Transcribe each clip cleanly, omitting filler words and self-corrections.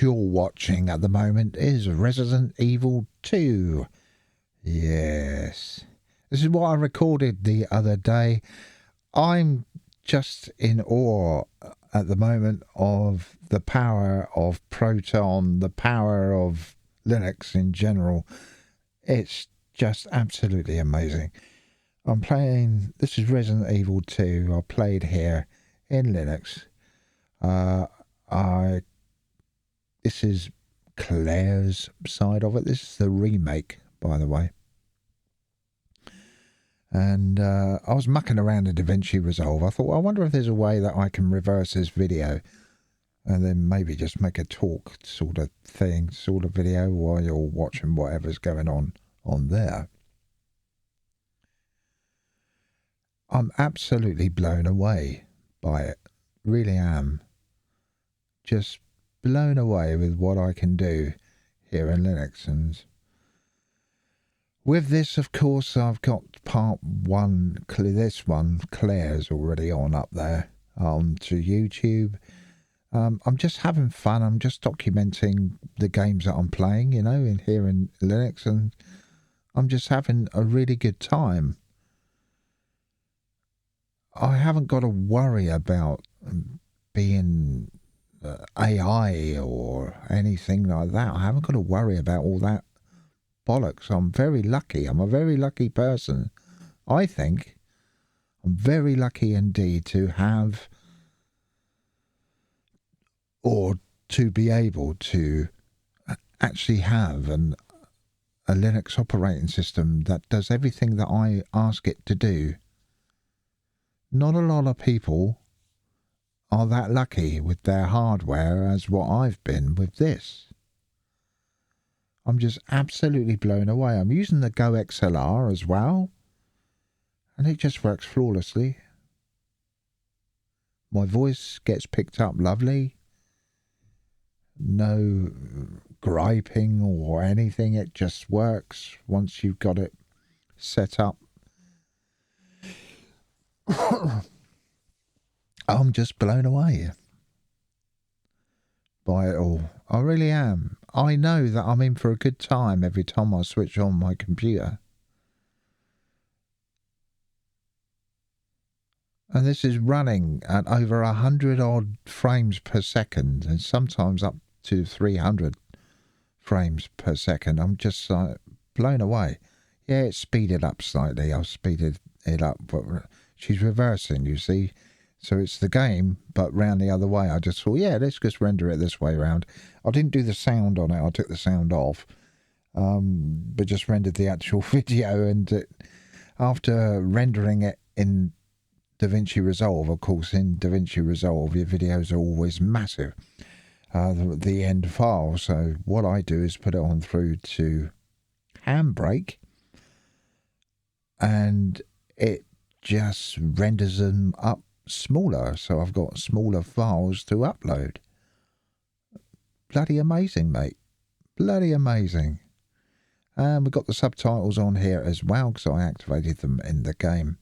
you're watching at the moment is Resident Evil 2. Yes. This is what I recorded the other day. I'm just in awe at the moment of the power of Proton, the power of Linux in general. It's just absolutely amazing. I'm playing, this is Resident Evil 2. I played here in Linux. This is Claire's side of it. This is the remake, by the way. And I was mucking around in Davinci Resolve. I thought, well, I wonder if there's a way that I can reverse this video and then maybe just make a talk sort of thing, sort of video while you're watching whatever's going on there. I'm absolutely blown away by it. Really am. Just blown away with what I can do here in Linux. And with this, of course, I've got part one. This one, Claire's already on up there to YouTube. I'm just having fun. I'm just documenting the games that I'm playing, you know, here in Linux, and I'm just having a really good time. I haven't got to worry about being AI or anything like that. I haven't got to worry about all that bollocks. I'm very lucky. I'm a very lucky person. I think I'm very lucky indeed to have, or to be able to actually have a Linux operating system that does everything that I ask it to do. Not a lot of people are that lucky with their hardware as what I've been with this. I'm just absolutely blown away. I'm using the Go XLR as well, and it just works flawlessly. My voice gets picked up lovely. No griping or anything. It just works once you've got it set up. I'm just blown away by it all. I really am. I know that I'm in for a good time every time I switch on my computer. And this is running at over 100 odd frames per second, and sometimes up to 300 frames per second. I'm just blown away. Yeah, it's speeded up slightly. I've speeded it up, but she's reversing, you see. So it's the game, but round the other way. I just thought, yeah, let's just render it this way round. I didn't do the sound on it. I took the sound off, but just rendered the actual video. And after rendering it in Davinci Resolve, of course, in Davinci Resolve, your videos are always massive, the end file. So what I do is put it on through to Handbrake, and it just renders them up smaller, so I've got smaller files to upload. Bloody amazing, mate. Bloody amazing. And we've got the subtitles on here as well, because I activated them in the game.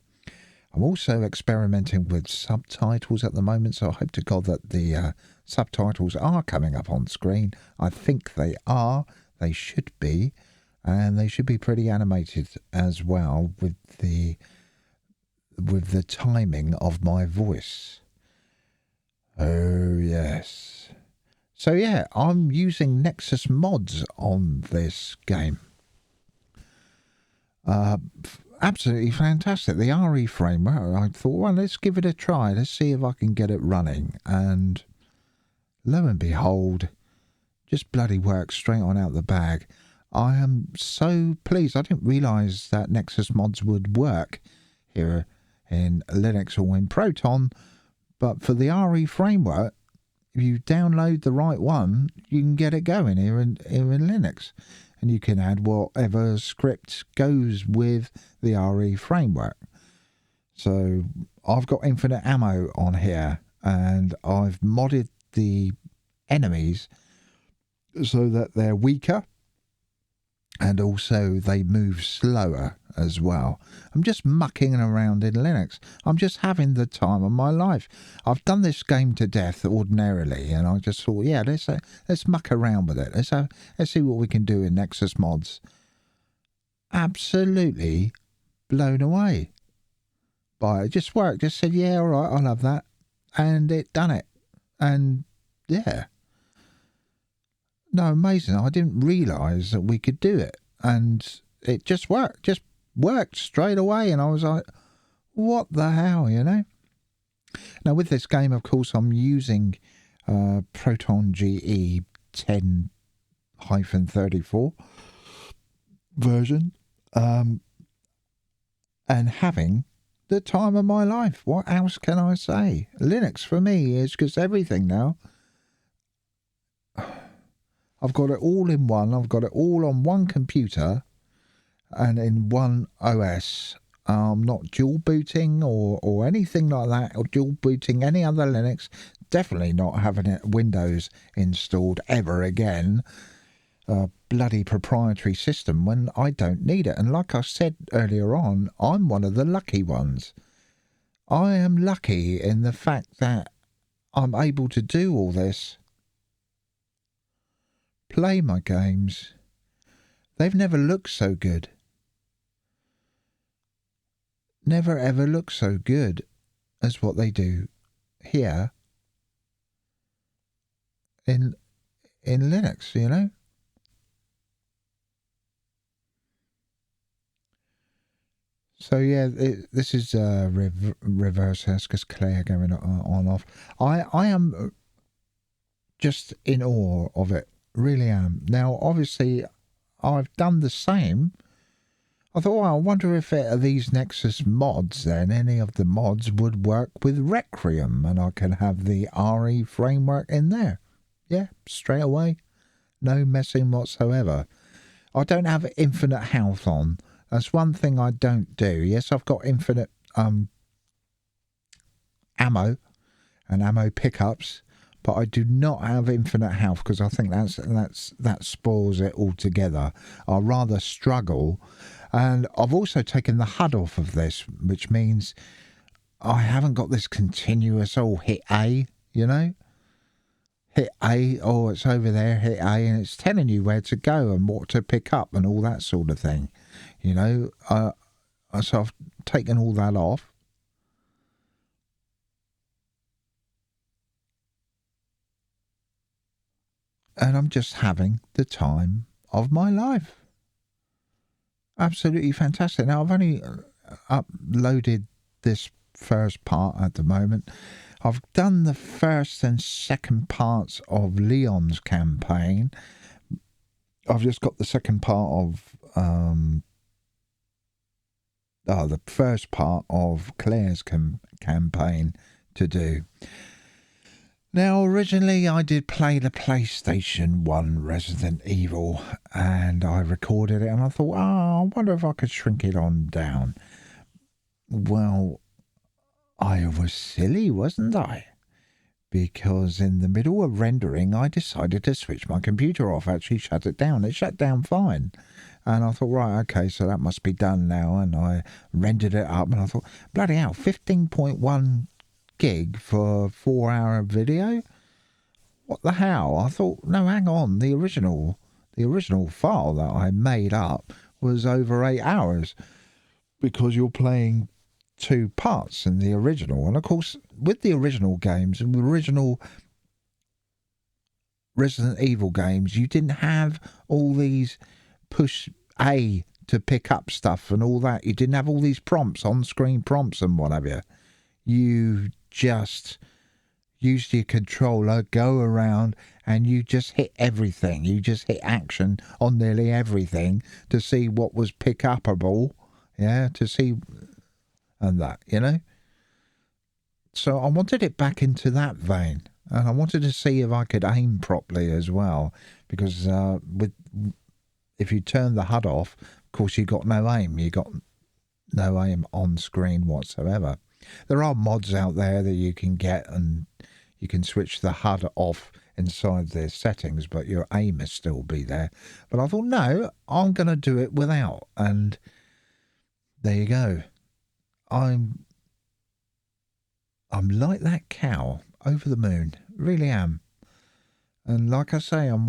I'm also experimenting with subtitles at the moment, so I hope to God that the subtitles are coming up on screen. I think they are. They should be. And they should be pretty animated as well with the timing of my voice. Oh, yes. So, yeah, I'm using Nexus mods on this game. Absolutely fantastic. The RE framework, I thought, well, let's give it a try. Let's see if I can get it running. And lo and behold, just bloody works straight on out the bag. I am so pleased. I didn't realise that Nexus mods would work here in Linux or in Proton, but for the RE framework, if you download the right one, you can get it going here in Linux, and you can add whatever script goes with the RE framework. So I've got infinite ammo on here, and I've modded the enemies so that they're weaker, and also they move slower as well. I'm just mucking around in Linux. I'm just having the time of my life. I've done this game to death ordinarily, and I just thought, yeah, let's muck around with it. Let's see what we can do in Nexus mods. Absolutely blown away by it. Just worked. Just said, yeah, all right, I love that, and it done it. And yeah, no, amazing. I didn't realise that we could do it, and it just worked. Just worked straight away, and I was like, what the hell, you know? Now, with this game, of course, I'm using Proton GE 10-34 version, and having the time of my life. What else can I say? Linux for me is just everything now. I've got it all in one. I've got it all on one computer and in one OS. I'm not dual booting or anything like that, or dual booting any other Linux. Definitely not having it Windows installed ever again. A bloody proprietary system when I don't need it. And like I said earlier on, I'm one of the lucky ones. I am lucky in the fact that I'm able to do all this. Play my games. They've never looked so good. Never ever looked so good as what they do here in Linux, you know? So yeah, this is reverse Heskes Claire going on off. I am just in awe of it, really am. Now, obviously, I've done the same. I thought, well, I wonder if these Nexus mods, then, any of the mods would work with Requiem, and I can have the RE framework in there. Yeah, straight away. No messing whatsoever. I don't have infinite health on. That's one thing I don't do. Yes, I've got infinite ammo and ammo pickups, but I do not have infinite health because I think that spoils it altogether. I rather struggle, and I've also taken the HUD off of this, which means I haven't got this continuous hit A, you know. Hit A, it's over there, hit A, and it's telling you where to go and what to pick up and all that sort of thing. You know, so I've taken all that off. And I'm just having the time of my life. Absolutely fantastic. Now, I've only uploaded this first part at the moment. I've done the first and second parts of Leon's campaign. I've just got the second part of the first part of Claire's campaign to do. Now, originally I did play the PlayStation 1 Resident Evil, and I recorded it, and I thought, I wonder if I could shrink it on down. Well, I was silly, wasn't I? Because in the middle of rendering, I decided to switch my computer off, actually shut it down. It shut down fine. And I thought, right, okay, so that must be done now. And I rendered it up, and I thought, bloody hell, 15.1 gig for 4-hour video? What the hell? I thought, no, hang on, the original file that I made up was over 8 hours, because you're playing 2 parts in the original. And of course, with the original games, the original Resident Evil games, you didn't have all these push A to pick up stuff and all that. You didn't have all these prompts, on-screen prompts and what have you. You just used your controller, go around, and you just hit everything. You just hit action on nearly everything to see what was pick-upable, yeah, to see, and that, you know. So I wanted it back into that vein, and I wanted to see if I could aim properly as well, because if you turn the HUD off, of course you got no aim. You got no aim on screen whatsoever. There are mods out there that you can get, and you can switch the HUD off inside the settings, but your aim will still be there. But I thought, no, I'm going to do it without. And there you go. I'm like that cow, over the moon. Really am. And like I say, I'm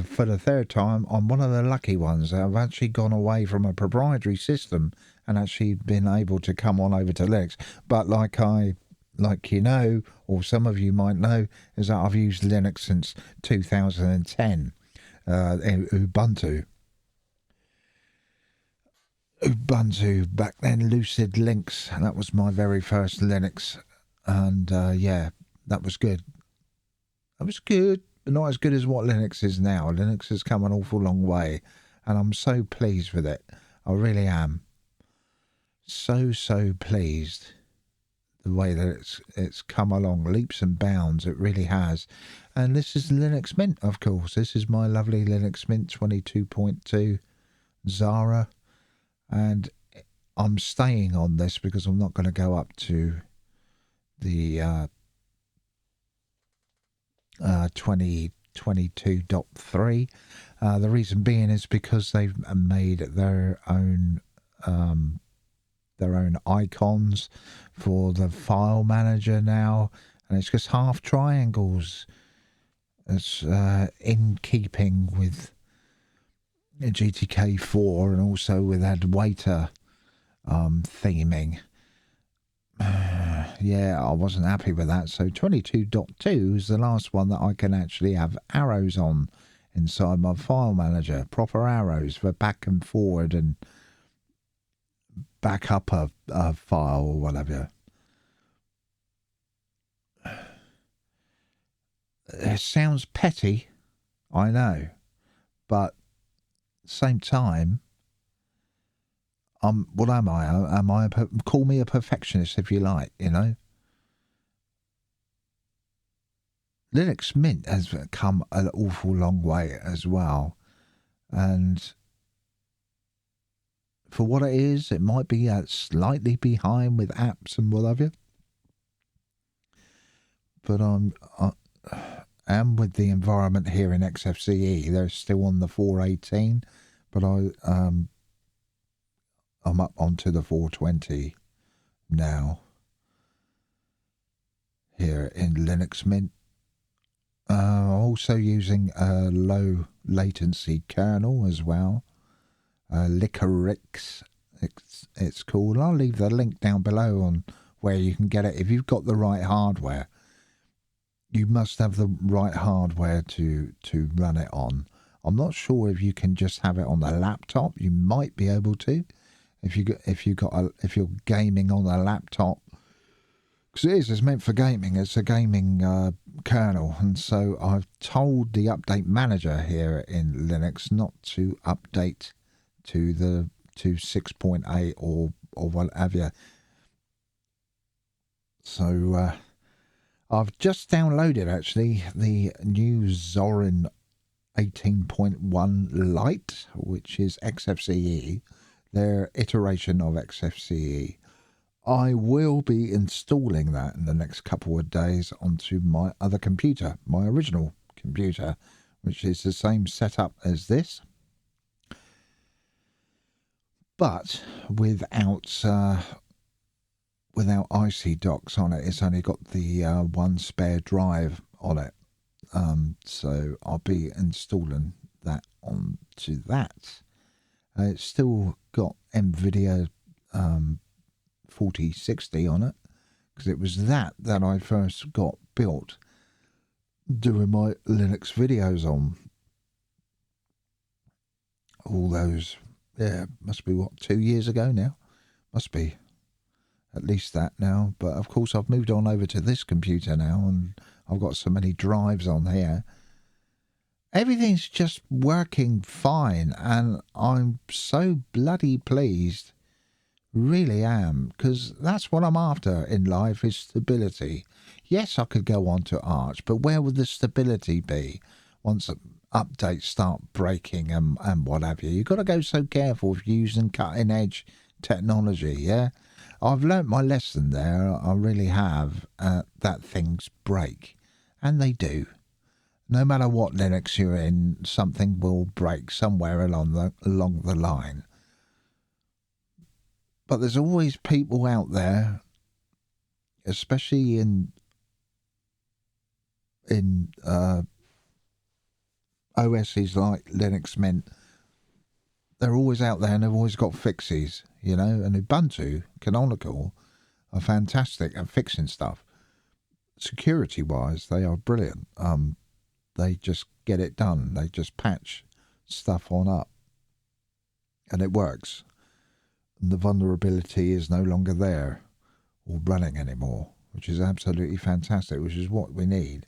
for the third time, I'm one of the lucky ones that have actually gone away from a proprietary system and actually been able to come on over to Linux. But like you know, or some of you might know, is that I've used Linux since 2010. Ubuntu. Back then, Lucid Linux. That was my very first Linux. And yeah, that was good. That was good, but not as good as what Linux is now. Linux has come an awful long way, and I'm so pleased with it. I really am. So pleased the way that it's come along, leaps and bounds. It really has. And this is Linux Mint, of course. This is my lovely Linux Mint 22.2 Zara, and I'm staying on this because I'm not going to go up to the 2022.3. The reason being is because they've made their own icons for the file manager now, and it's just half triangles. It's in keeping with GTK4 and also with Adwaita theming. Yeah, I wasn't happy with that. So 22.2 is the last one that I can actually have arrows on inside my file manager. Proper arrows for back and forward and back up a file or whatever. It sounds petty, I know, but at the same time, what am I? Call me a perfectionist if you like, you know. Linux Mint has come an awful long way as well, and for what it is, it might be slightly behind with apps and whatever. But I am with the environment here in Xfce. They're still on the 418, but I'm up onto the 420 now here in Linux Mint. Also using a low latency kernel as well. Licorice, it's called. I'll leave the link down below on where you can get it. If you've got the right hardware, you must have the right hardware to run it on. I'm not sure if you can just have it on the laptop. You might be able to, if you're gaming on a laptop. Because it's meant for gaming. It's a gaming kernel, and so I've told the update manager here in Linux not to update to 6.8 or whatever. So I've just downloaded actually the new Zorin 18.1 Lite, which is Xfce, their iteration of Xfce. I will be installing that in the next couple of days onto my other computer, my original computer, which is the same setup as this, but without IC docks on it. It's only got the one spare drive on it. So I'll be installing that onto that. It's still got NVIDIA 4060 on it, because it was that I first got built doing my Linux videos on. All those, yeah, must be 2 years ago now. Must be at least that now. But of course I've moved on over to this computer now, and I've got so many drives on here. Everything's just working fine, and I'm so bloody pleased. Really am, because that's what I'm after in life, is stability. Yes, I could go on to Arch, but where would the stability be once updates start breaking and what have you? You've got to go so careful if you're using cutting edge technology, yeah? I've learnt my lesson there, I really have, that things break, and they do. No matter what Linux you're in, something will break somewhere along the line. But there's always people out there, especially in OSs like Linux Mint. They're always out there and they've always got fixes, you know. And Ubuntu, Canonical, are fantastic at fixing stuff. Security-wise, they are brilliant. They just get it done. They just patch stuff on up. And it works. And the vulnerability is no longer there or running anymore, which is absolutely fantastic, which is what we need.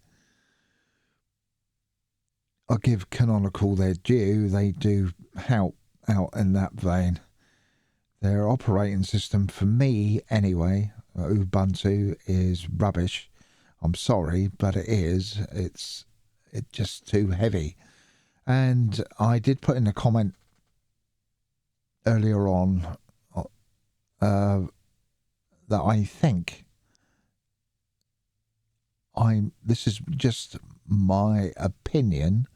I give Canonical their due. They do help out in that vein. Their operating system, for me anyway, Ubuntu, is rubbish. I'm sorry, but it is. It's just too heavy. And I did put in a comment earlier on that I think this is just my opinion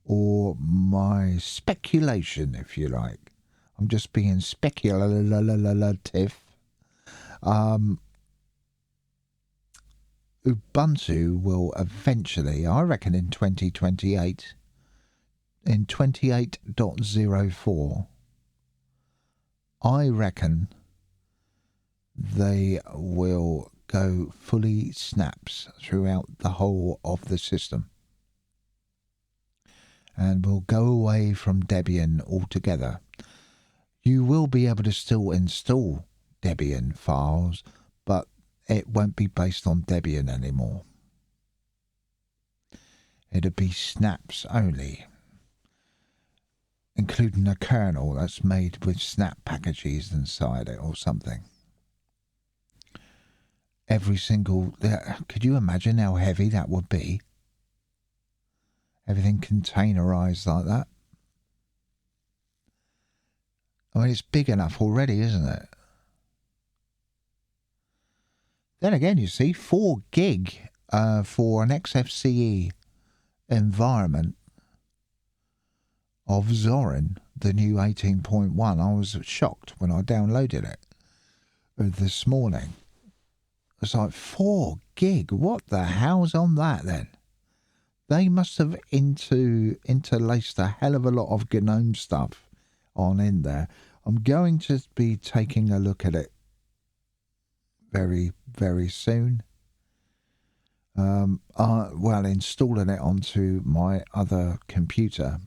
or my speculation, if you like. I'm just being speculative. Ubuntu will eventually, I reckon in 2028, in 28.04, I reckon they will go fully snaps throughout the whole of the system. And will go away from Debian altogether. You will be able to still install Debian files, but it won't be based on Debian anymore. It'll be snaps only, including a kernel that's made with snap packages inside it or something. Every single... Could you imagine how heavy that would be? Everything containerized like that. I mean, it's big enough already, isn't it? Then again, you see, 4 gig for an Xfce environment of Zorin, the new 18.1. I was shocked when I downloaded it this morning. It's like 4 gig. What the hell's on that then? They must have interlaced a hell of a lot of GNOME stuff on in there. I'm going to be taking a look at it very, very soon. Installing it onto my other computer,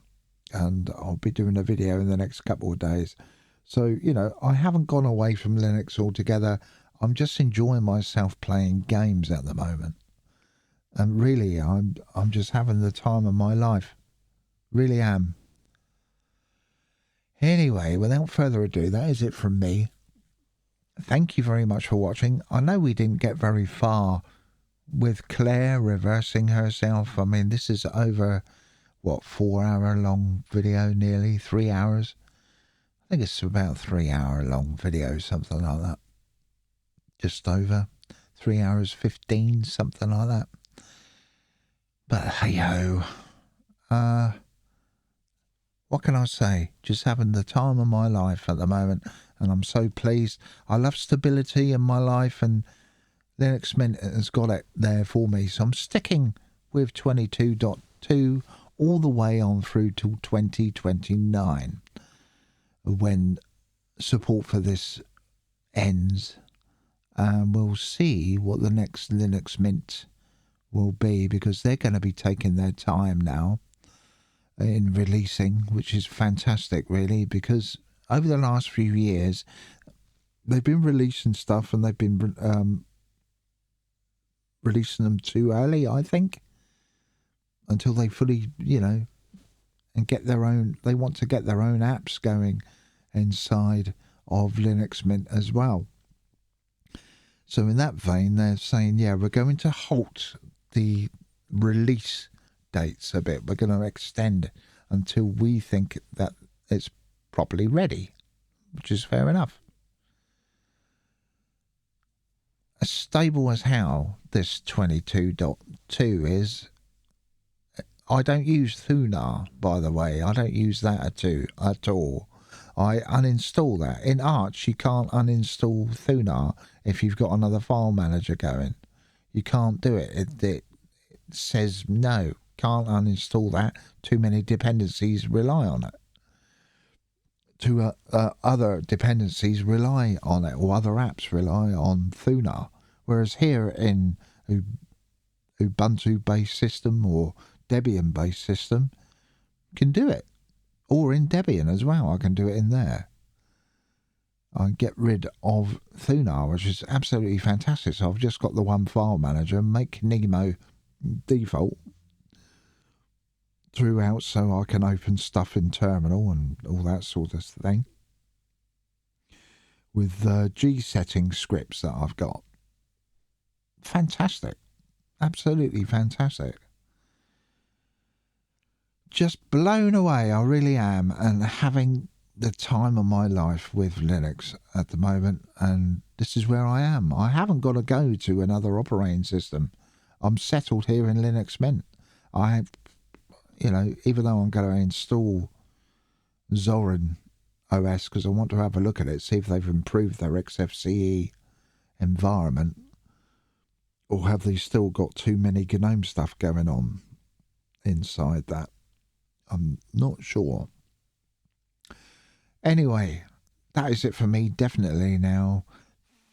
and I'll be doing a video in the next couple of days. So, you know, I haven't gone away from Linux altogether. I'm just enjoying myself playing games at the moment. And really, I'm just having the time of my life. Really am. Anyway, without further ado, that is it from me. Thank you very much for watching. I know we didn't get very far with Claire reversing herself. I mean, this is over, 4-hour long video, nearly 3 hours. I think it's about 3-hour long video, something like that. Just over 3 hours 15, something like that. But hey ho, what can I say? Just having the time of my life at the moment, and I'm so pleased. I love stability in my life, and Linux Mint has got it there for me. So I'm sticking with 22.2 all the way on through till 2029, when support for this ends, and we'll see what the next Linux Mint will be, because they're going to be taking their time now in releasing, which is fantastic really, because over the last few years they've been releasing stuff and they've been releasing them too early, I think, until they fully, and get their own, they want to get their own apps going inside of Linux Mint as well. So in that vein, they're saying, yeah, we're going to halt the release dates a bit. We're going to extend until we think that it's properly ready, which is fair enough. As stable as how this 22.2 is, I don't use Thunar, by the way. I don't use that at all. I uninstall that. In Arch, you can't uninstall Thunar if you've got another file manager going. You can't do it. It says no, can't uninstall that. Too many dependencies rely on it. Other dependencies rely on it, or other apps rely on Thunar. Whereas here in Ubuntu-based system or Debian-based system, can do it. Or in Debian as well, I can do it in there. I get rid of Thunar, which is absolutely fantastic. So I've just got the one file manager, make Nemo default throughout so I can open stuff in terminal and all that sort of thing. With G setting scripts that I've got. Fantastic. Absolutely fantastic. Just blown away, I really am, and having the time of my life with Linux at the moment, and this is where I am. I haven't got to go to another operating system. I'm settled here in Linux Mint. I have, even though I'm going to install Zorin OS because I want to have a look at it, see if they've improved their Xfce environment, or have they still got too many GNOME stuff going on inside that. I'm not sure. Anyway, that is it for me, definitely now.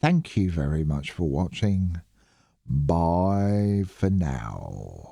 Thank you very much for watching. Bye for now.